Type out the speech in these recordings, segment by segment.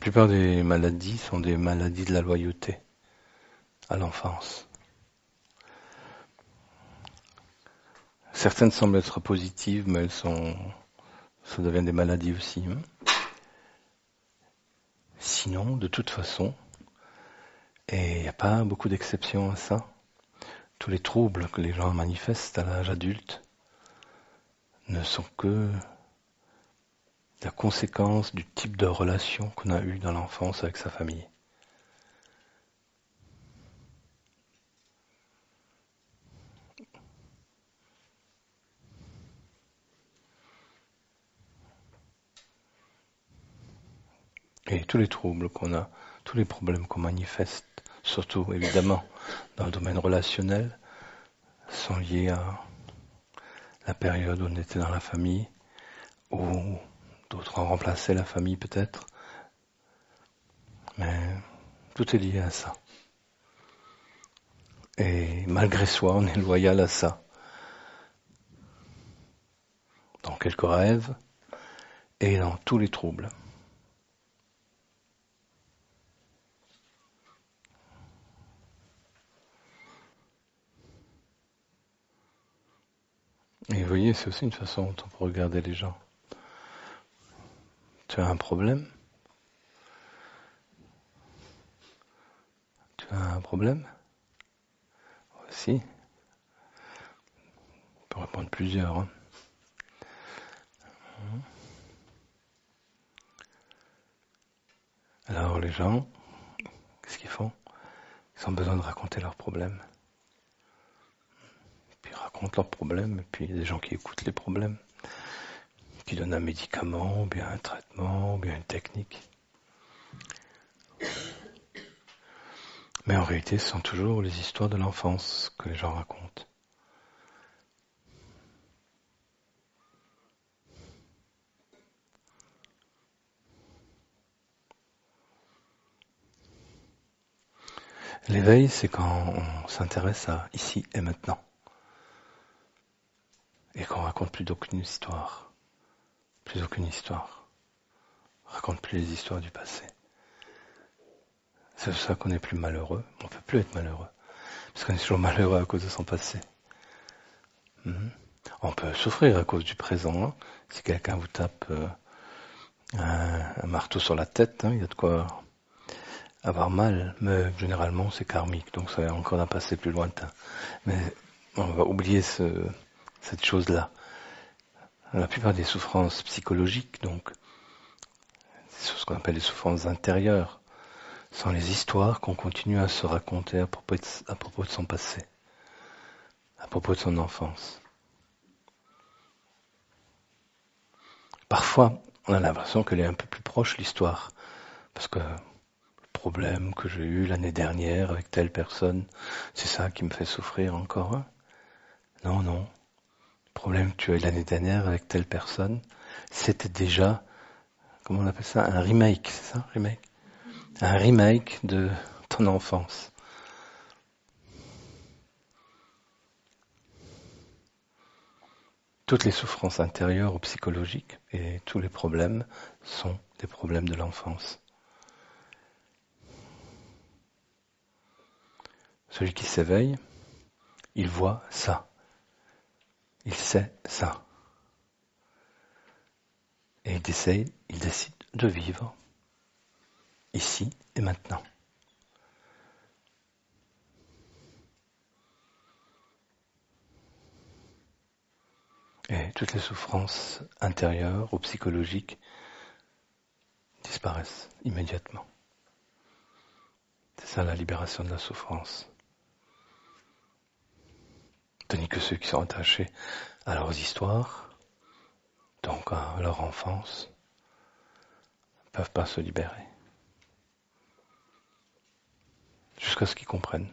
plupart des maladies sont des maladies de la loyauté à l'enfance. Certaines semblent être positives, mais ça devient des maladies aussi. Sinon, de toute façon, et il n'y a pas beaucoup d'exceptions à ça, tous les troubles que les gens manifestent à l'âge adulte ne sont que la conséquence du type de relation qu'on a eu dans l'enfance avec sa famille. Et tous les troubles qu'on a, tous les problèmes qu'on manifeste, surtout évidemment dans le domaine relationnel, sont liés à la période où on était dans la famille, ou d'autres ont remplacé la famille peut-être, mais tout est lié à ça. Et malgré soi, on est loyal à ça. Dans quelques rêves et dans tous les troubles. Et vous voyez, c'est aussi une façon dont on peut regarder les gens. Tu as un problème? Tu as un problème? Si. On peut répondre plusieurs. Alors les gens, qu'est-ce qu'ils font? Ils ont besoin de raconter leurs problèmes. Puis ils racontent leurs problèmes, et puis il y a des gens qui écoutent les problèmes, qui donnent un médicament, ou bien un traitement, ou bien une technique. Mais en réalité, ce sont toujours les histoires de l'enfance que les gens racontent. L'éveil, c'est quand on s'intéresse à ici et maintenant. Et qu'on raconte plus d'aucune histoire. Plus aucune histoire. On raconte plus les histoires du passé. C'est pour ça qu'on n'est plus malheureux. On ne peut plus être malheureux. Parce qu'on est toujours malheureux à cause de son passé. On peut souffrir à cause du présent. Si quelqu'un vous tape un marteau sur la tête, il y a de quoi avoir mal. Mais généralement, c'est karmique. Donc ça a encore un passé plus lointain. Mais on va oublier cette chose-là. La plupart des souffrances psychologiques, donc, c'est ce qu'on appelle les souffrances intérieures, sont les histoires qu'on continue à se raconter à propos de son passé, à propos de son enfance. Parfois, on a l'impression qu'elle est un peu plus proche, l'histoire, parce que le problème que j'ai eu l'année dernière avec telle personne, c'est ça qui me fait souffrir encore. Non, non. Le problème que tu as eu l'année dernière avec telle personne, c'était déjà, comment on appelle ça, un remake, c'est ça, remake? Un remake de ton enfance. Toutes les souffrances intérieures ou psychologiques et tous les problèmes sont des problèmes de l'enfance. Celui qui s'éveille, il voit ça. Il sait ça. Et il décide de vivre ici et maintenant. Et toutes les souffrances intérieures ou psychologiques disparaissent immédiatement. C'est ça la libération de la souffrance. Tandis que ceux qui sont attachés à leurs histoires, donc à leur enfance, ne peuvent pas se libérer. Jusqu'à ce qu'ils comprennent.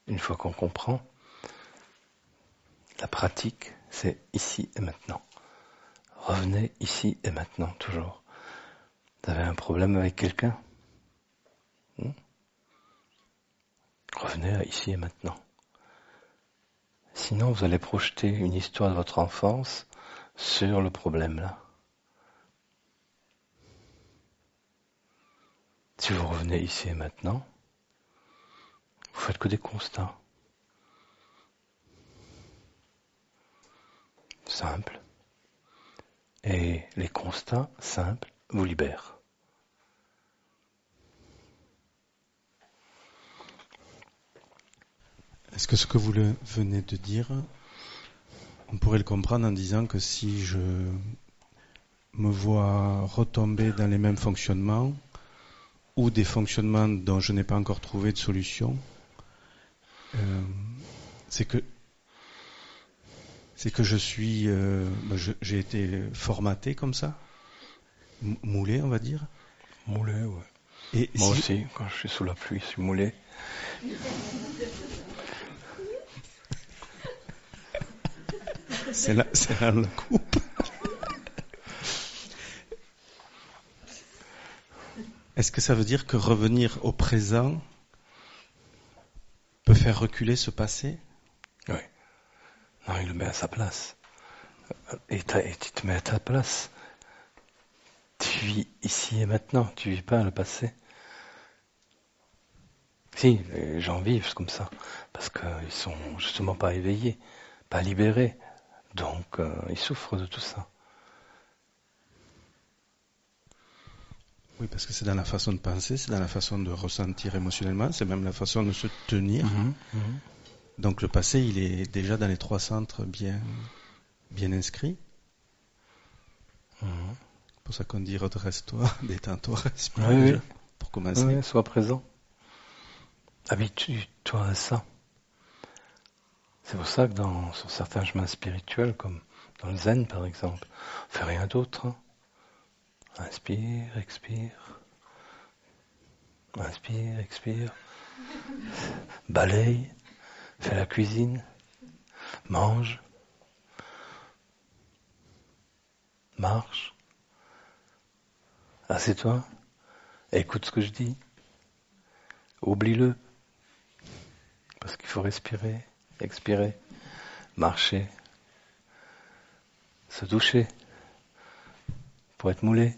Une fois qu'on comprend, la pratique, c'est ici et maintenant. Revenez ici et maintenant, toujours. Vous avez un problème avec quelqu'un? Revenez à ici et maintenant. Sinon, vous allez projeter une histoire de votre enfance sur le problème là. Si vous revenez ici et maintenant, vous faites que des constats. Simples. Et les constats simples vous libèrent. Est-ce que ce que vous venez de dire, on pourrait le comprendre en disant que si je me vois retomber dans les mêmes fonctionnements ou des fonctionnements dont je n'ai pas encore trouvé de solution, c'est que je suis, j'ai été formaté comme ça, moulé, on va dire. Moulé, ouais. Et moi aussi, quand je suis sous la pluie, je suis moulé. C'est là la coupe. Est-ce que ça veut dire que revenir au présent peut faire reculer ce passé? Oui. Non, il le met à sa place. Et tu te mets à ta place. Tu vis ici et maintenant, tu vis pas le passé. Si, les gens vivent comme ça, parce qu'ils sont justement pas éveillés, pas libérés. Donc, ils souffrent de tout ça. Oui, parce que c'est dans la façon de penser, c'est dans la façon de ressentir émotionnellement, c'est même la façon de se tenir. Donc le passé, il est déjà dans les 3 centres bien inscrits. C'est pour ça qu'on dit redresse-toi, détends-toi, respire déjà, pour commencer. Oui, sois présent. Habitue-toi à ça. C'est pour ça que sur certains chemins spirituels, comme dans le zen par exemple, on fait rien d'autre. Inspire, expire. Inspire, expire. Balaye, fais la cuisine, mange, marche. Assieds-toi, écoute ce que je dis. Oublie-le. Parce qu'il faut respirer, expirer, marcher, se doucher pour être moulé.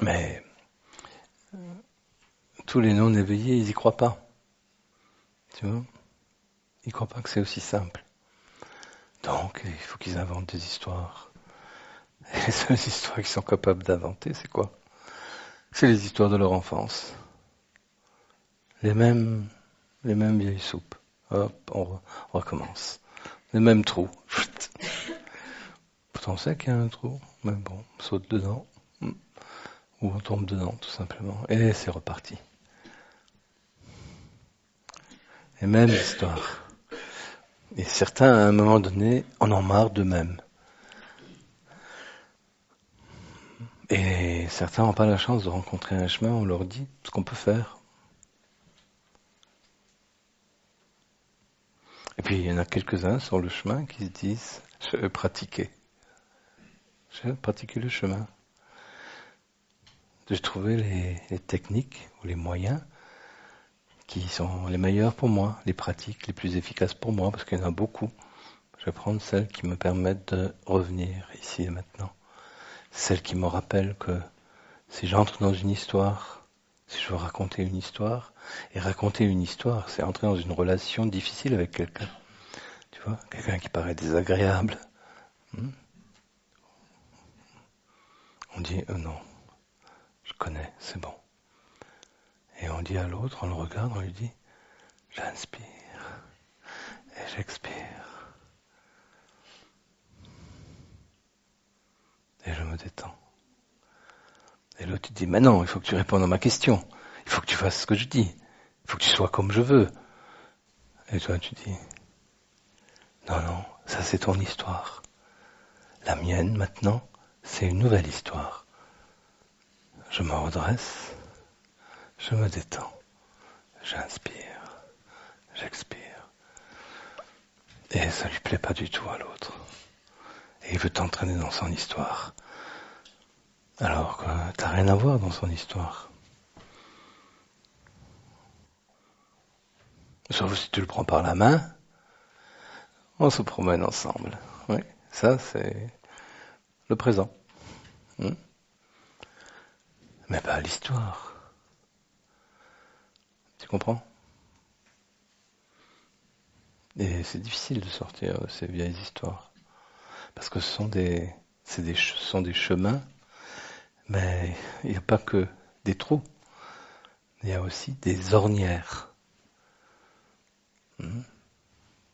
Mais tous les non-éveillés, ils y croient pas. Tu vois ? Ils croient pas que c'est aussi simple. Donc, il faut qu'ils inventent des histoires. Et les seules histoires qu'ils sont capables d'inventer, c'est quoi ? C'est les histoires de leur enfance. Les mêmes vieilles soupes. Hop, on recommence. Les mêmes trous. Pourtant, on sait qu'il y a un trou. Mais bon, on saute dedans. Ou on tombe dedans, tout simplement. Et c'est reparti. Les mêmes histoires. Et certains, à un moment donné, en ont marre d'eux-mêmes. Et certains n'ont pas la chance de rencontrer un chemin où on leur dit ce qu'on peut faire. Et puis, il y en a quelques-uns sur le chemin qui se disent « je vais pratiquer. Je vais pratiquer le chemin. » J'ai trouvé les techniques ou les moyens qui sont les meilleurs pour moi, les pratiques les plus efficaces pour moi, parce qu'il y en a beaucoup. Je vais prendre celles qui me permettent de revenir ici et maintenant. Celles qui me rappellent que si j'entre dans une histoire, si je veux raconter une histoire, et raconter une histoire, c'est entrer dans une relation difficile avec quelqu'un. Tu vois, quelqu'un qui paraît désagréable. On dit non, je connais, c'est bon. Et on dit à l'autre, on le regarde, on lui dit j'inspire et j'expire. Et je me détends. Et l'autre il dit mais non, il faut que tu répondes à ma question. Il faut que tu fasses ce que je dis. Il faut que tu sois comme je veux. Et toi tu dis non, ça c'est ton histoire. La mienne maintenant, c'est une nouvelle histoire. Je me redresse, je me détends, j'inspire, j'expire. Et ça lui plaît pas du tout à l'autre. Et il veut t'entraîner dans son histoire. Alors que t'as rien à voir dans son histoire. Sauf si tu le prends par la main, on se promène ensemble. Oui, ça c'est le présent. Hmm. Mais pas l'histoire. Tu comprends? Et c'est difficile de sortir de ces vieilles histoires. Parce que ce sont des chemins, mais il n'y a pas que des trous. Il y a aussi des ornières.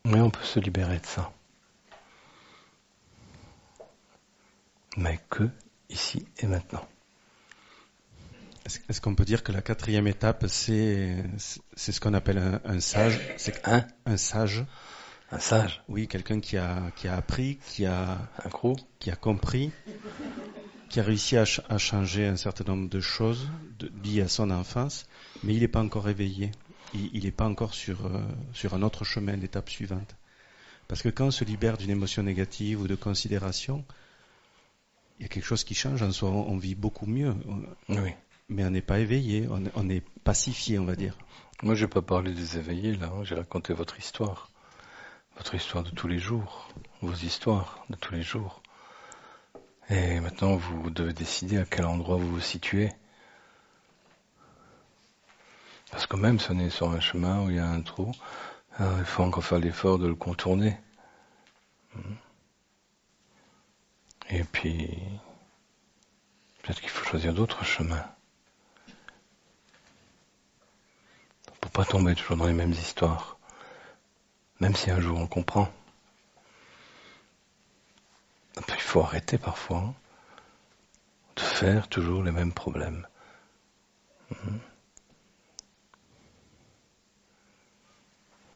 Mais on peut se libérer de ça. Mais que ici et maintenant. Est-ce qu'on peut dire que la quatrième étape, c'est ce qu'on appelle un sage? C'est un sage. Un sage. Oui, quelqu'un qui a appris, qui a compris, qui a réussi à changer un certain nombre de choses liées à son enfance, mais il n'est pas encore éveillé. Il n'est pas encore sur un autre chemin, l'étape suivante. Parce que quand on se libère d'une émotion négative ou de considération, il y a quelque chose qui change en soi. On vit beaucoup mieux. Oui. Mais on n'est pas éveillé, on est pacifié, on va dire. Moi, je n'ai pas parlé des éveillés, là. J'ai raconté votre histoire. Votre histoire de tous les jours. Vos histoires de tous les jours. Et maintenant, vous devez décider à quel endroit vous vous situez. Parce que même si on est sur un chemin où il y a un trou, il faut encore faire l'effort de le contourner. Et puis, peut-être qu'il faut choisir d'autres chemins. Pour pas tomber toujours dans les mêmes histoires. Même si un jour on comprend. Il faut arrêter parfois de faire toujours les mêmes problèmes.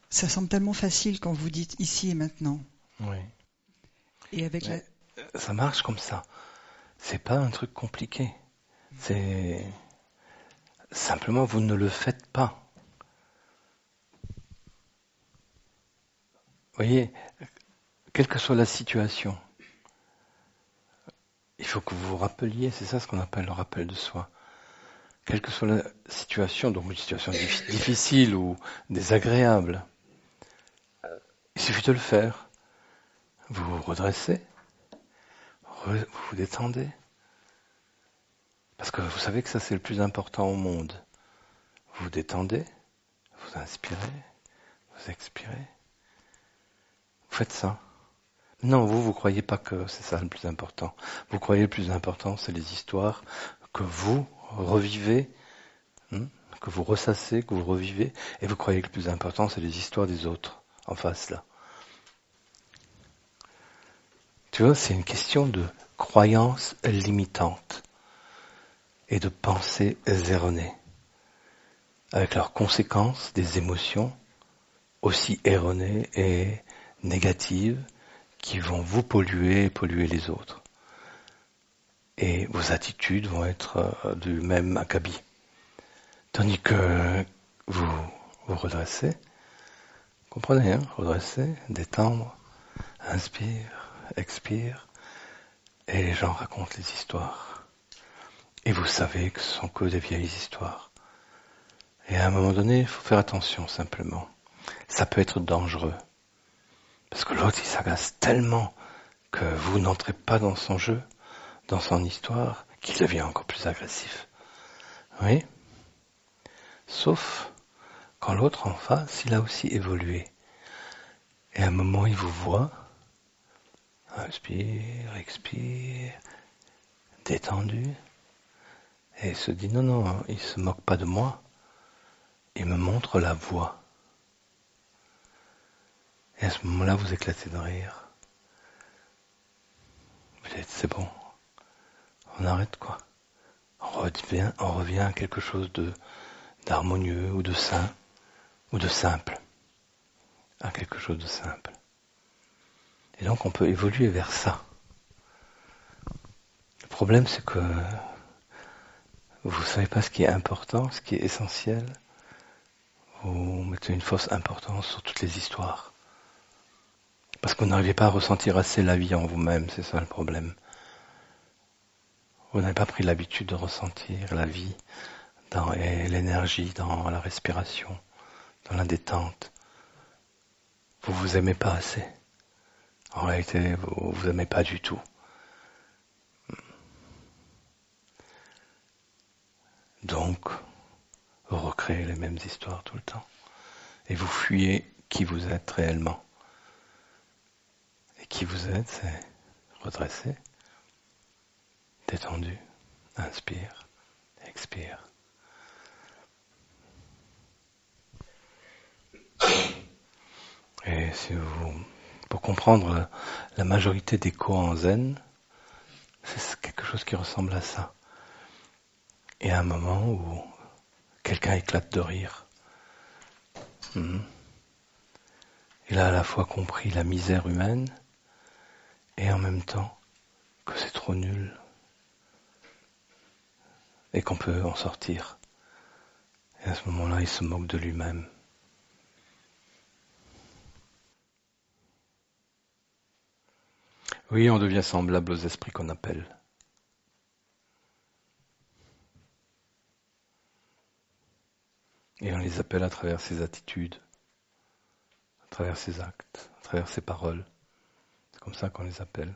Ça semble tellement facile quand vous dites ici et maintenant. Oui. Et avec ça marche comme ça. C'est pas un truc compliqué. C'est simplement vous ne le faites pas. Vous voyez, quelle que soit la situation, il faut que vous vous rappeliez, c'est ça ce qu'on appelle le rappel de soi. Quelle que soit la situation, donc une situation difficile ou désagréable, il suffit de le faire. Vous vous redressez, vous vous détendez. Parce que vous savez que ça c'est le plus important au monde. Vous vous détendez, vous inspirez, vous expirez. Vous faites ça. Non, vous croyez pas que c'est ça le plus important. Vous croyez le plus important, c'est les histoires que vous revivez, que vous ressassez, que vous revivez, et vous croyez que le plus important, c'est les histoires des autres, en face là. Tu vois, c'est une question de croyances limitantes et de pensées erronées, avec leurs conséquences des émotions aussi erronées et négatives qui vont vous polluer et polluer les autres. Et vos attitudes vont être du même acabit. Tandis que vous vous redressez, comprenez, redressez, détendre, inspire, expire, et les gens racontent les histoires. Et vous savez que ce sont que des vieilles histoires. Et à un moment donné, il faut faire attention simplement. Ça peut être dangereux. Parce que l'autre, il s'agace tellement que vous n'entrez pas dans son jeu, dans son histoire, qu'il devient encore plus agressif. Oui. Sauf quand l'autre en face, il a aussi évolué. Et à un moment, il vous voit, inspire, expire, détendu, et il se dit non, il se moque pas de moi, il me montre la voie. Et à ce moment-là, vous éclatez de rire. Vous dites, c'est bon, on arrête quoi. On revient à quelque chose d'harmonieux ou de sain, ou de simple. À quelque chose de simple. Et donc on peut évoluer vers ça. Le problème c'est que vous ne savez pas ce qui est important, ce qui est essentiel. Vous mettez une fausse importance sur toutes les histoires. Parce que vous n'arrivez pas à ressentir assez la vie en vous-même, c'est ça le problème. Vous n'avez pas pris l'habitude de ressentir la vie et l'énergie dans la respiration, dans la détente. Vous vous aimez pas assez. En réalité, vous vous aimez pas du tout. Donc, vous recréez les mêmes histoires tout le temps. Et vous fuyez qui vous êtes réellement. Et qui vous êtes, c'est redressé, détendu, inspire, expire. Et si pour comprendre la majorité des koans zen, c'est quelque chose qui ressemble à ça. Et à un moment où quelqu'un éclate de rire. Il a à la fois compris la misère humaine et en même temps que c'est trop nul et qu'on peut en sortir. Et à ce moment-là, il se moque de lui-même. Oui, on devient semblable aux esprits qu'on appelle. Et on les appelle à travers ses attitudes, à travers ses actes, à travers ses paroles. C'est comme ça qu'on les appelle.